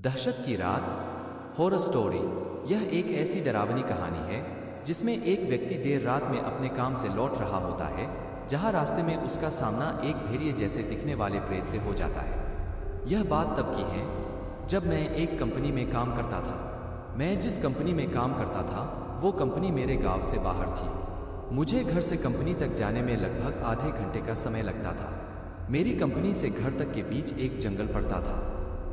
दहशत की रात, हॉरर स्टोरी। यह एक ऐसी डरावनी कहानी है जिसमें एक व्यक्ति देर रात में अपने काम से लौट रहा होता है, जहां रास्ते में उसका सामना एक भेड़िए जैसे दिखने वाले प्रेत से हो जाता है। यह बात तब की है जब मैं एक कंपनी में काम करता था। मैं जिस कंपनी में काम करता था वो कंपनी मेरे गांव से बाहर थी। मुझे घर से कंपनी तक जाने में लगभग आधे घंटे का समय लगता था। मेरी कंपनी से घर तक के बीच एक जंगल पड़ता था।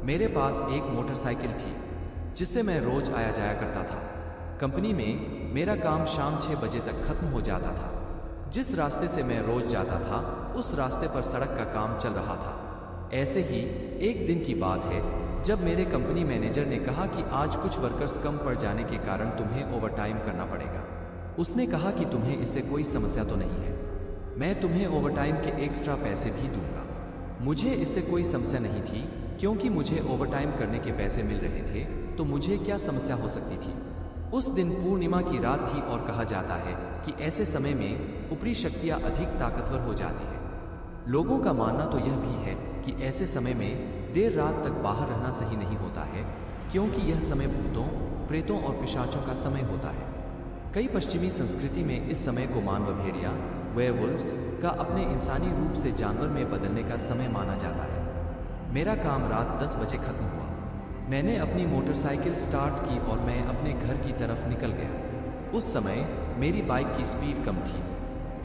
मेरे पास एक मोटरसाइकिल थी जिससे मैं रोज आया जाया करता था। कंपनी में मेरा काम शाम 6 बजे तक खत्म हो जाता था। जिस रास्ते से मैं रोज जाता था उस रास्ते पर सड़क का काम चल रहा था। ऐसे ही एक दिन की बात है जब मेरे कंपनी मैनेजर ने कहा कि आज कुछ वर्कर्स कम पड़ जाने के कारण तुम्हें ओवरटाइम करना पड़ेगा। उसने कहा कि तुम्हें इससे कोई समस्या तो नहीं है, मैं तुम्हें ओवरटाइम के एक्स्ट्रा पैसे भी दूंगा। मुझे इससे कोई समस्या नहीं थी क्योंकि मुझे ओवरटाइम करने के पैसे मिल रहे थे, तो मुझे क्या समस्या हो सकती थी। उस दिन पूर्णिमा की रात थी और कहा जाता है कि ऐसे समय में ऊपरी शक्तियां अधिक ताकतवर हो जाती है। लोगों का मानना तो यह भी है कि ऐसे समय में देर रात तक बाहर रहना सही नहीं होता है, क्योंकि यह समय भूतों, प्रेतों और पिशाचों का समय होता है। कई पश्चिमी संस्कृति में इस समय को मानव भेड़िया, वेयरवुल्व्स का अपने इंसानी रूप से जानवर में बदलने का समय माना जाता है। मेरा काम रात 10 बजे खत्म हुआ। मैंने अपनी मोटरसाइकिल स्टार्ट की और मैं अपने घर की तरफ निकल गया। उस समय मेरी बाइक की स्पीड कम थी,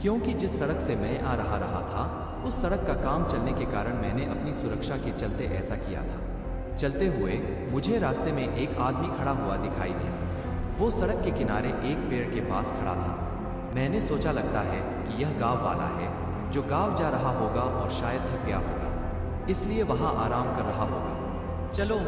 क्योंकि जिस सड़क से मैं आ रहा था उस सड़क का काम चलने के कारण मैंने अपनी सुरक्षा के चलते ऐसा किया था। चलते हुए मुझे रास्ते में एक आदमी खड़ा हुआ दिखाई दिया। वो सड़क के किनारे एक पेड़ के पास खड़ा था। मैंने सोचा लगता है कि यह गांव वाला है जो गांव जा रहा होगा और शायद थक गया होगा, इसलिए वहां आराम कर रहा होगा। चलो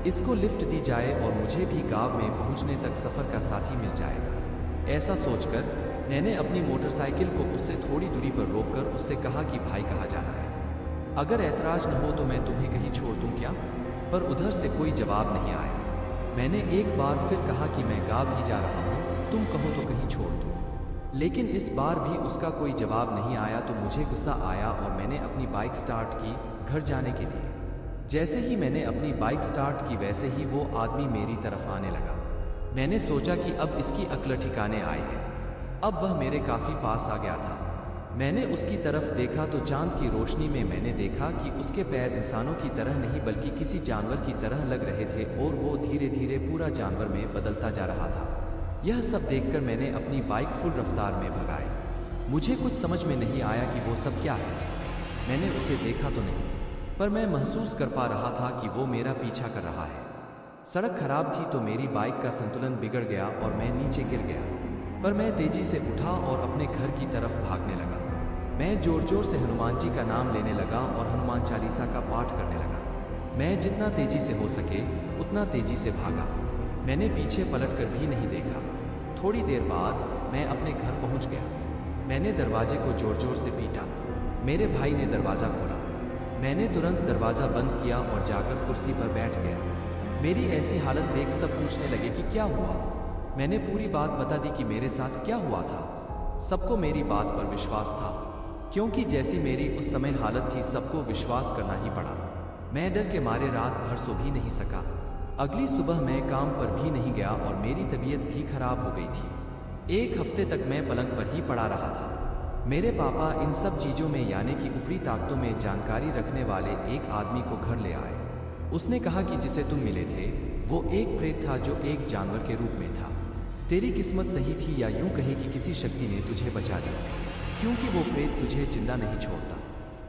इसको लिफ्ट दी जाए और मुझे भी गांव में पहुंचने तक सफर का साथी मिल जाएगा। ऐसा सोचकर मैंने अपनी मोटरसाइकिल को उससे थोड़ी दूरी पर रोककर उससे कहा कि भाई कहाँ जाना है, अगर ऐतराज न हो तो मैं तुम्हें कहीं छोड़ दूं क्या। पर उधर से कोई जवाब नहीं आया। मैंने एक बार फिर कहा कि मैं गांव ही जा रहा हूँ, तुम कहो तो कहीं छोड़ दूं। लेकिन इस बार भी उसका कोई जवाब नहीं आया, तो मुझे गुस्सा आया और मैंने अपनी बाइक स्टार्ट की घर जाने के लिए। जैसे ही मैंने अपनी बाइक स्टार्ट की वैसे ही वो आदमी मेरी तरफ आने लगा। मैंने सोचा कि अब इसकी अक्ल ठिकाने आई है। अब वह मेरे काफी पास आ गया था। मैंने उसकी तरफ देखा तो चांद की रोशनी में मैंने देखा कि उसके पैर इंसानों की तरह नहीं बल्कि किसी जानवर की तरह लग रहे थे और वो धीरे धीरे पूरा जानवर में बदलता जा रहा था। यह सब देखकर मैंने अपनी बाइक फुल रफ्तार में भगाई। मुझे कुछ समझ में नहीं आया कि वो सब क्या है। मैंने उसे देखा तो नहीं, पर मैं महसूस कर पा रहा था कि वो मेरा पीछा कर रहा है। सड़क खराब थी तो मेरी बाइक का संतुलन बिगड़ गया और मैं नीचे गिर गया, पर मैं तेजी से उठा और अपने घर की तरफ भागने लगा। मैं जोर जोर से हनुमान जी का नाम लेने लगा और हनुमान चालीसा का पाठ करने लगा। मैं जितना तेजी से हो सके उतना तेजी से भागा। मैंने पीछे पलटकर भी नहीं देखा। थोड़ी देर बाद मैं अपने घर पहुंच गया। मैंने दरवाजे को जोर जोर से पीटा। मेरे भाई ने दरवाजा खोला। मैंने तुरंत दरवाजा बंद किया और जाकर कुर्सी पर बैठ गया। मेरी ऐसी हालत देख सब पूछने लगे कि क्या हुआ। मैंने पूरी बात बता दी कि मेरे साथ क्या हुआ था। सबको मेरी बात पर विश्वास था, क्योंकि जैसी मेरी उस समय हालत थी सबको विश्वास करना ही पड़ा। मैं डर के मारे रात भर सो भी नहीं सका। अगली सुबह मैं काम पर भी नहीं गया और मेरी तबीयत भी खराब हो गई थी। 1 हफ्ते तक मैं पलंग पर ही पड़ा रहा था। मेरे पापा इन सब चीजों में यानी कि ऊपरी ताकतों में जानकारी रखने वाले एक आदमी को घर ले आए। उसने कहा कि जिसे तुम मिले थे वो एक प्रेत था जो एक जानवर के रूप में था। तेरी किस्मत सही थी, या यूं कहे कि किसी शक्ति ने तुझे बचा दिया, क्योंकि वो प्रेत तुझे जिंदा नहीं छोड़ता।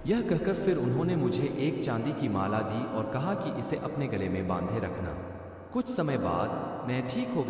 यह कहकर फिर उन्होंने मुझे एक चांदी की माला दी और कहा कि इसे अपने गले में बांधे रखना। कुछ समय बाद मैं ठीक हो गया।